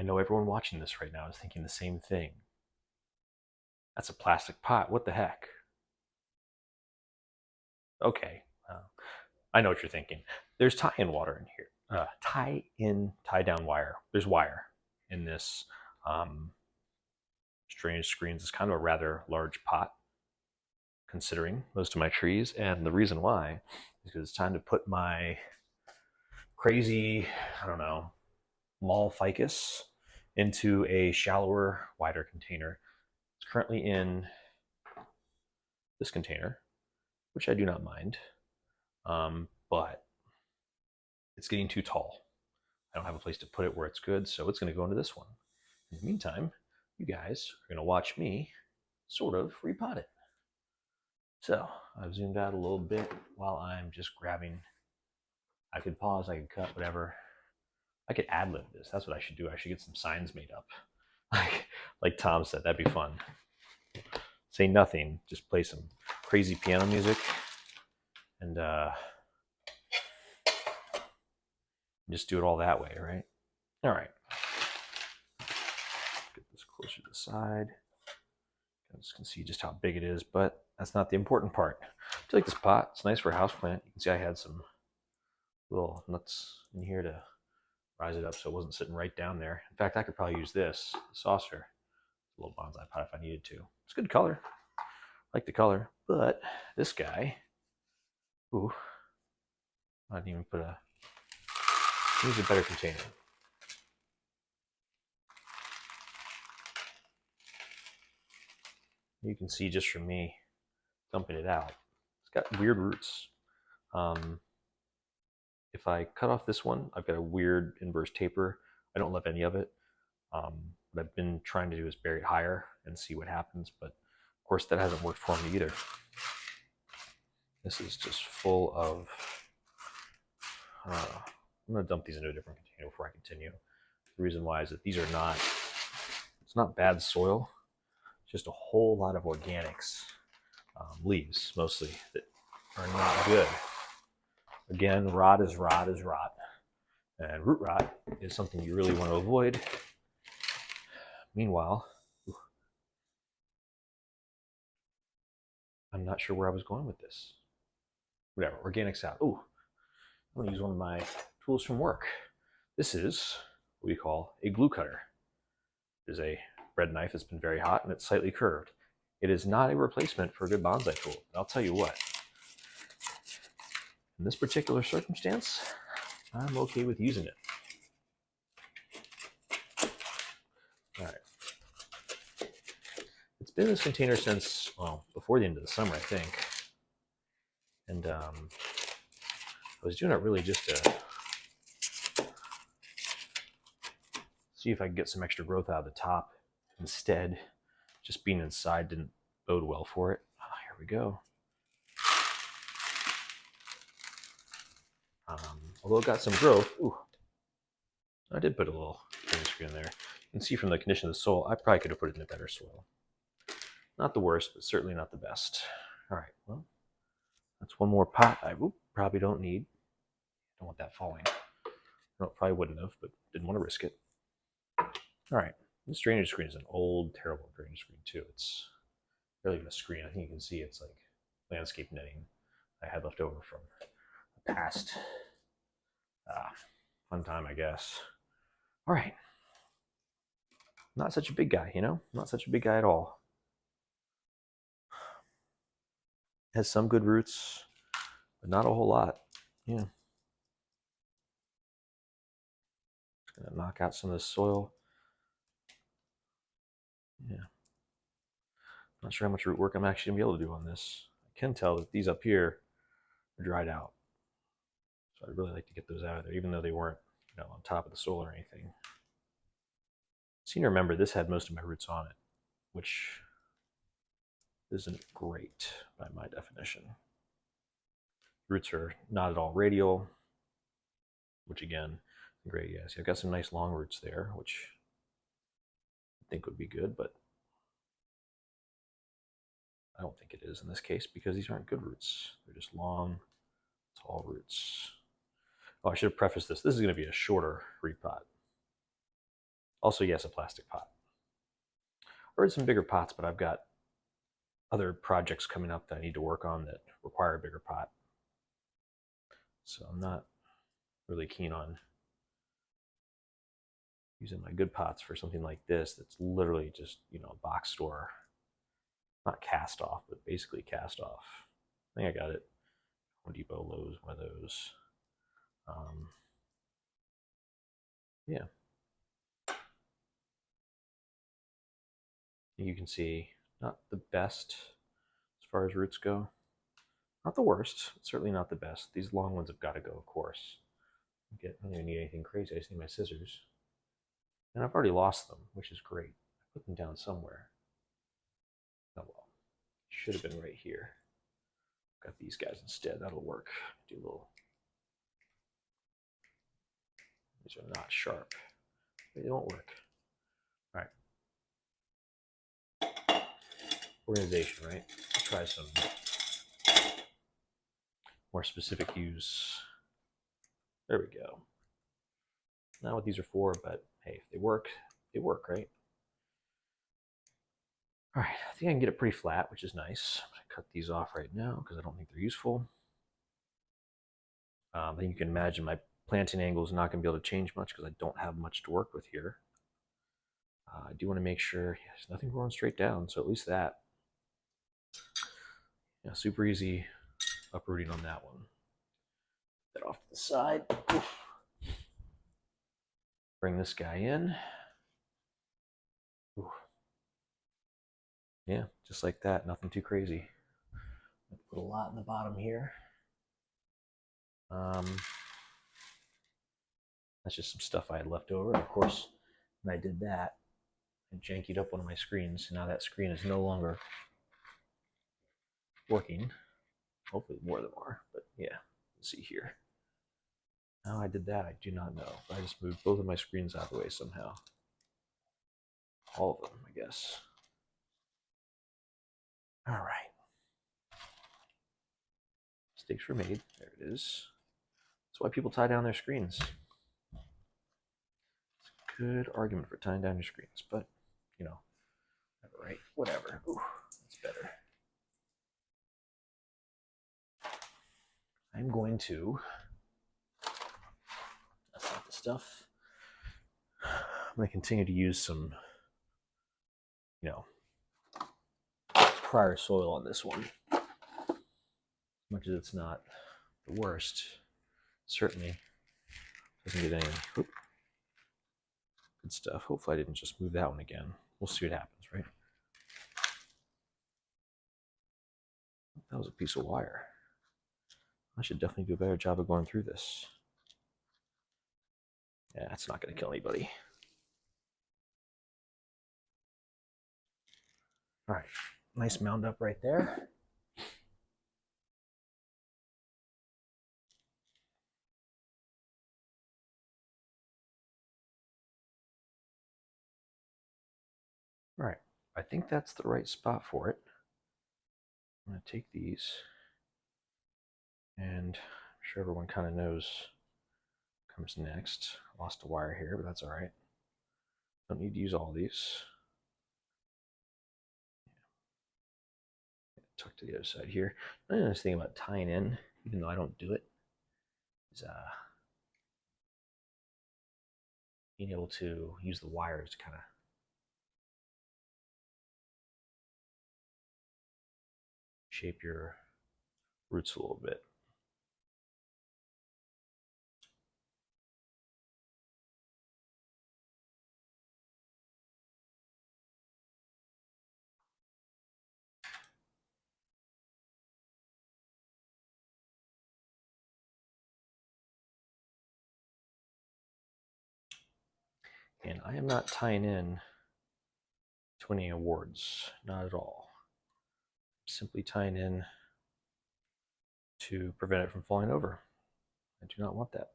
know everyone watching this right now is thinking the same thing. That's a plastic pot. What the heck? Okay, I know what you're thinking. There's tie-in water in here. Tie-down wire. There's wire in this um, strange screens. It's kind of a rather large pot, considering most of my trees. And the reason why is because it's time to put my crazy, I don't know, mall ficus into a shallower, wider container. It's currently in this container, which I do not mind, but it's getting too tall. I don't have a place to put it where it's good, so it's going to go into this one. In the meantime, you guys are going to watch me sort of repot it. So I've zoomed out a little bit while I'm just grabbing. I could pause, I could cut, whatever. I could ad lib this. That's what I should do. I should get some signs made up. Like Tom said, that'd be fun. Say nothing, just play some crazy piano music and just do it all that way, right? All right. Get this closer to the side. You guys can see just how big it is, but that's not the important part. I do like this pot. It's nice for a houseplant. You can see I had some little nuts in here to rise it up so it wasn't sitting right down there. In fact, I could probably use this saucer, a little bonsai pot if I needed to. It's good color. I like the color, but this guy, ooh, I didn't even put a, needs a better container. You can see just from me dumping it out, it's got weird roots. If I cut off this one, I've got a weird inverse taper. I don't love any of it. What I've been trying to do is bury it higher and see what happens, but of course that hasn't worked for me either. This is just full of, I'm gonna dump these into a different container before I continue. The reason why is that these are not, it's not bad soil, just a whole lot of organics, leaves mostly, that are not good. Again, rot is rot is rot. And root rot is something you really want to avoid. Meanwhile, I'm not sure where I was going with this. Whatever, organics out. Ooh, I'm gonna use one of my tools from work. This is what we call a glue cutter. It is a bread knife that's been very hot and it's slightly curved. It is not a replacement for a good bonsai tool. I'll tell you what, in this particular circumstance, I'm okay with using it. All right. It's been in this container since, well, before the end of the summer, I think. And I was doing it really just to see if I could get some extra growth out of the top. Instead, just being inside didn't bode well for it. Oh, here we go. Although it got some growth, ooh, I did put a little green screen in there. You can see from the condition of the soil, I probably could have put it in a better soil. Not the worst, but certainly not the best. All right, well, that's one more pot I probably don't need. Don't want that falling. No, probably wouldn't have, but didn't want to risk it. All right, this drainage screen is an old, terrible drainage screen too. It's barely even a screen. I think you can see it's like landscape netting I had left over from a past fun time, I guess. All right, not such a big guy, you know, not such a big guy at all. Has some good roots, but not a whole lot. Yeah. Just gonna knock out some of this soil. Yeah. Not sure how much root work I'm actually gonna be able to do on this. I can tell that these up here are dried out. So I'd really like to get those out of there, even though they weren't, you know, on top of the soil or anything. So you remember this had most of my roots on it, which isn't great by my definition. Roots are not at all radial, which again, great. Yeah, see, I've got some nice long roots there, which I think would be good, but I don't think it is in this case because these aren't good roots. They're just long, tall roots. Oh, I should have prefaced this. This is going to be a shorter repot. Also, yes, a plastic pot. Or some bigger pots, but I've got other projects coming up that I need to work on that require a bigger pot. So I'm not really keen on using my good pots for something like this that's literally just, a box store, not cast off, but basically cast off. I think I got it. Home Depot, Lowe's, one of those. Yeah. You can see not the best as far as roots go. Not the worst, certainly not the best. These long ones have got to go, of course. I don't even need anything crazy. I just need my scissors. And I've already lost them, which is great. I put them down somewhere. Oh well. Should have been right here. Got these guys instead. That'll work. Do a little. These are not sharp. They won't work. All right. Organization, right? Let's try some more specific use. There we go. Not what these are for, but hey, if they work, right? All right, I think I can get it pretty flat, which is nice. I'm gonna cut these off right now because I don't think they're useful. I think you can imagine my planting angle is not going to be able to change much because I don't have much to work with here. I do want to make sure there's nothing growing straight down, so at least that. Yeah, super easy uprooting on that one. That off to the side. Oof. Bring this guy in. Oof. Yeah, just like that. Nothing too crazy. Put a lot in the bottom here. That's just some stuff I had left over. And of course, when I did that, I jankied up one of my screens. Now that screen is no longer working. Hopefully more of them are, but yeah, let's see here. How I did that, I do not know. I just moved both of my screens out of the way somehow. All of them, I guess. All right. Mistakes were made. There it is. That's why people tie down their screens. It's a good argument for tying down your screens, but, right, whatever. Ooh, that's better. I'm going to, that's not the stuff. I'm going to continue to use some, prior soil on this one. As much as it's not the worst, certainly doesn't get any good stuff. Hopefully I didn't just move that one again. We'll see what happens, right? That was a piece of wire. I should definitely do a better job of going through this. Yeah, it's not going to kill anybody. All right, nice mound up right there. All right, I think that's the right spot for it. I'm going to take these, and I'm sure everyone kind of knows what comes next. Lost a wire here, but that's all right. Don't need to use all these. Tuck to the other side here. Another nice thing about tying in, even though I don't do it, is being able to use the wires to kind of shape your roots a little bit. And I am not tying in to any awards, not at all. I'm simply tying in to prevent it from falling over. I do not want that.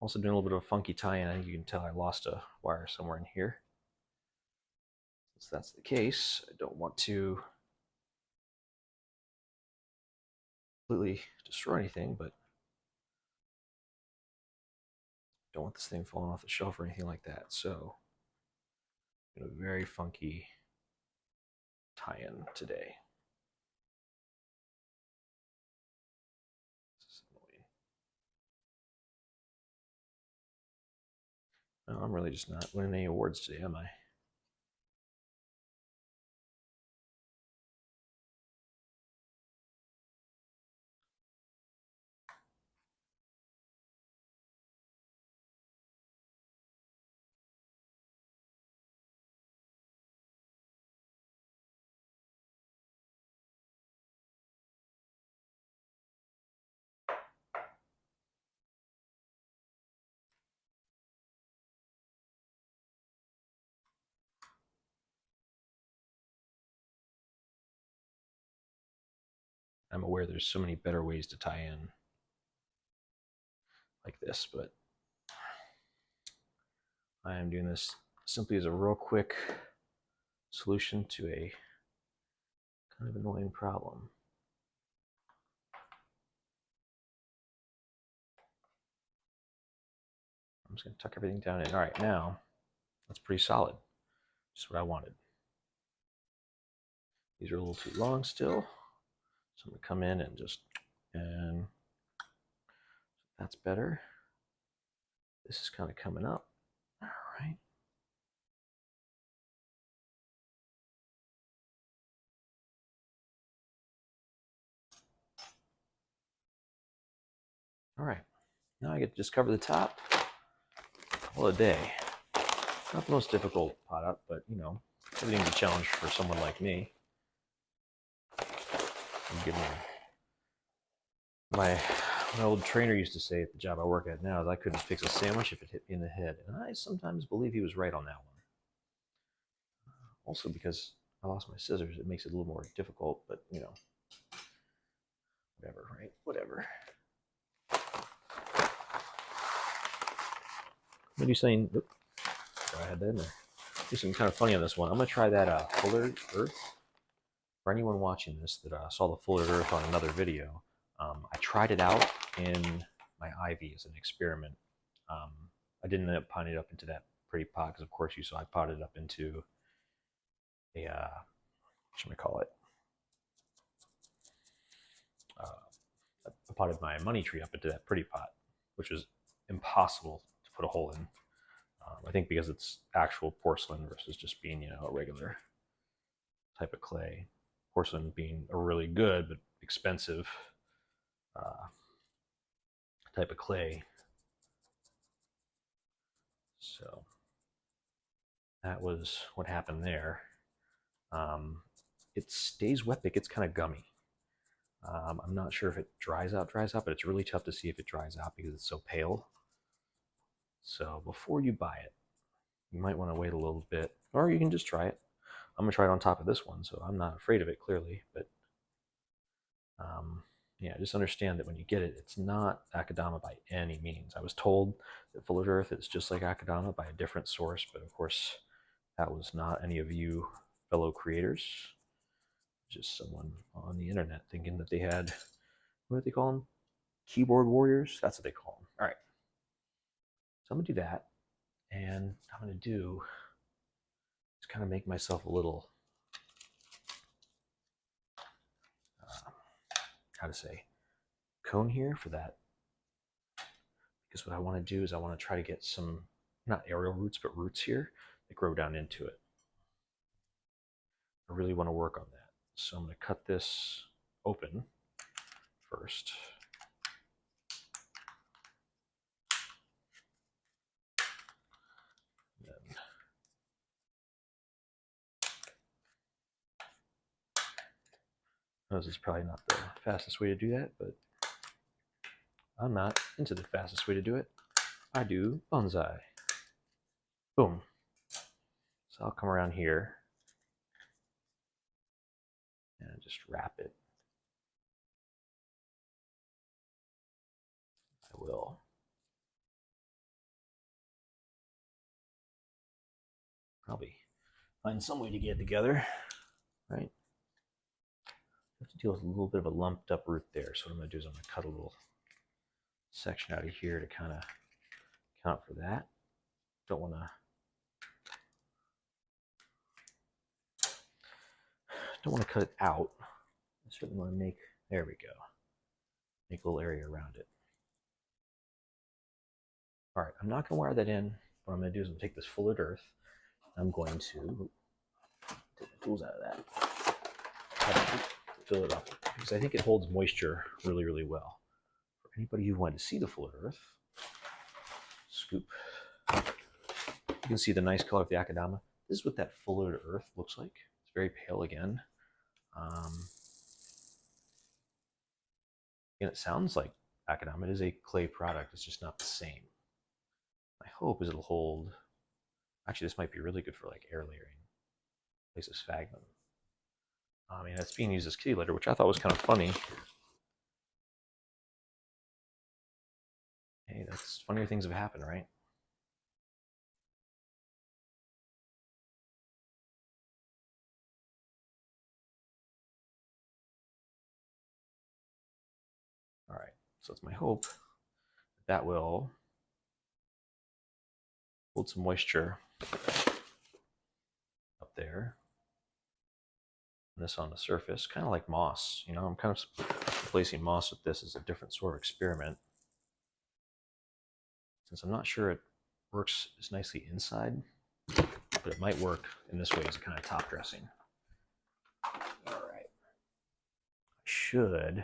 Also doing a little bit of a funky tie-in. I think you can tell I lost a wire somewhere in here. Since that's the case, I don't want to completely destroy anything, but Don't want this thing falling off the shelf or anything like that. So, a very funky tie-in today. No, I'm really just not winning any awards today, am I? I'm aware there's so many better ways to tie in like this, but I am doing this simply as a real quick solution to a kind of annoying problem. I'm just going to tuck everything down in. All right, now that's pretty solid. Just what I wanted. These are a little too long still, so I'm going to come in and and that's better. This is kind of coming up. All right. All right. Now I get to just cover the top. Call it a day. Not the most difficult pot up, but you know, everything's a challenge for someone like me. My old trainer used to say at the job I work at now is I couldn't fix a sandwich if it hit me in the head, and I sometimes believe he was right on that one. Also, because I lost my scissors, it makes it a little more difficult. But you know, whatever, right? Whatever. I'm gonna do something. Oops, I had that in there. Do something kind of funny on this one. I'm gonna try that Fuller Earth. For anyone watching this that saw the Fuller Earth on another video, I tried it out in my ivy as an experiment. I didn't end up potting it up into that pretty pot because, of course, you saw I potted it up into a what should I call it? I potted my money tree up into that pretty pot, which was impossible to put a hole in. I think because it's actual porcelain versus just being, you know, a regular type of clay. Porcelain being a really good but expensive type of clay. So that was what happened there. It stays wet, but it gets kind of gummy. I'm not sure if it dries out, but it's really tough to see if it dries out because it's so pale. So before you buy it, you might want to wait a little bit, or you can just try it. I'm gonna try it on top of this one, so I'm not afraid of it clearly, but yeah, just understand that when you get it, it's not Akadama by any means. I was told that Full of Earth is just like Akadama by a different source, but of course, that was not any of you fellow creators. Just someone on the internet thinking that they had, what do they call them? Keyboard warriors? That's what they call them. All right. So I'm going to do that. And I'm going to do just kind of make myself a little, how to say, cone here for that. Because what I want to do is I want to try to get some, not aerial roots, but roots here that grow down into it. I really want to work on that. So I'm going to cut this open first. Then this is probably not the fastest way to do that, but I'm not into the fastest way to do it. I do bonsai. Boom. So I'll come around here and just wrap it. I will. Probably find some way to get it together, right? I have to deal with a little bit of a lumped up root there. So what I'm going to do is I'm going to cut a little section out of here to kind of account for that. Don't want to cut it out. I certainly want to make, there we go, make a little area around it. All right, I'm not going to wire that in. What I'm going to do is I'm going to take this fullered earth. I'm going to take the tools out of that, fill it up, because I think it holds moisture really, really well. For anybody who wanted to see the fullered earth, scoop. You can see the nice color of the akadama. This is what that fullered earth looks like. It's very pale again. And it sounds like akadama. It is a clay product. It's just not the same. My hope is it'll hold. Actually, this might be really good for like air layering. Replace sphagnum. I mean, it's being used as kitty litter, which I thought was kind of funny. Hey, that's funnier things have happened, right? All right, so it's my hope that will hold some moisture up there. And this on the surface, kind of like moss. You know, I'm kind of replacing moss with this as a different sort of experiment. Since I'm not sure it works as nicely inside, but it might work in this way as a kind of top dressing. All right. I should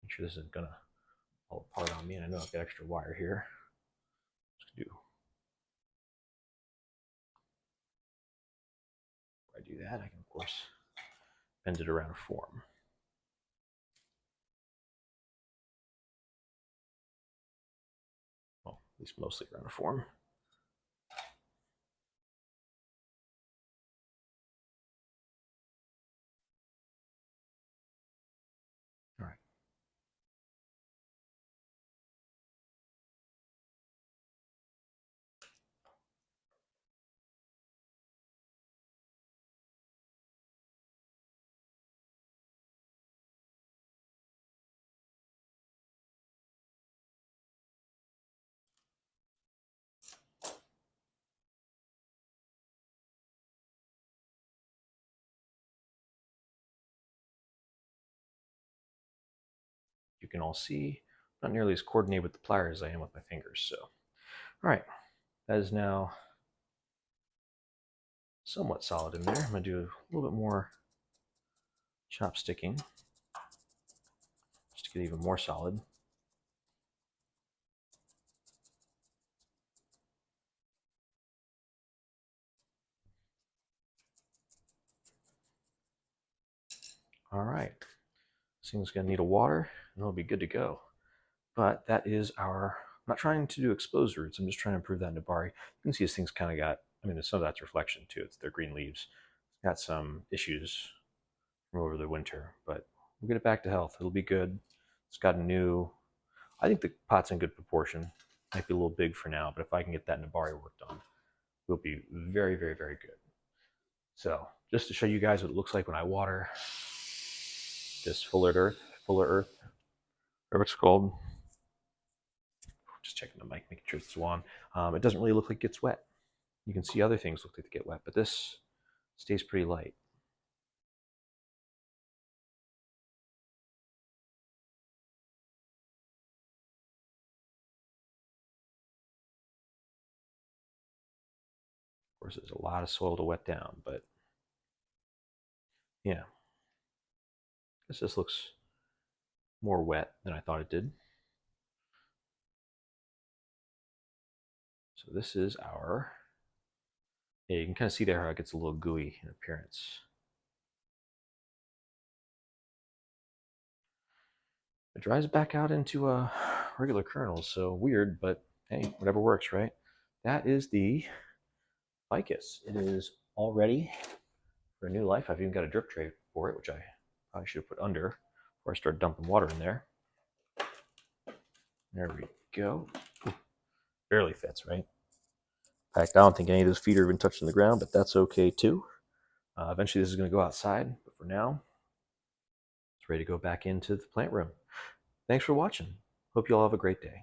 make sure this isn't gonna fall apart on me, and I know I've got extra wire here. Just do. Before I do that, I can of course bend it around a form. Well, at least mostly around a form. All right. You can all see, not nearly as coordinated with the pliers as I am with my fingers. So, all right, that is now somewhat solid in there. I'm gonna do a little bit more chopsticking just to get even more solid. All right, this thing's gonna need a water and it'll be good to go. But that is our, I'm not trying to do exposed roots. I'm just trying to improve that Nabari. You can see this thing's kind of got, I mean, some of that's reflection too. It's their green leaves. Got some issues from over the winter, but we'll get it back to health. It'll be good. It's got a new, I think the pot's in good proportion. Might be a little big for now, but if I can get that Nabari worked on, we'll be very, very, very good. So just to show you guys what it looks like when I water this fuller earth, whatever it's called. Just checking the mic, making sure it's on. It doesn't really look like it gets wet. You can see other things look like they get wet, but this stays pretty light. Of course, there's a lot of soil to wet down, but yeah. I guess this looks more wet than I thought it did. So this is our, yeah, you can kind of see there how it gets a little gooey in appearance. It dries back out into regular kernels, so weird, but hey, whatever works, right? That is the Ficus. It is all ready for a new life. I've even got a drip tray for it, which I probably should have put under before I start dumping water in there. There we go. Ooh, barely fits, right? In fact, I don't think any of those feet are even touching the ground, but that's okay too. Eventually this is going to go outside, but for now, it's ready to go back into the plant room. Thanks for watching. Hope you all have a great day.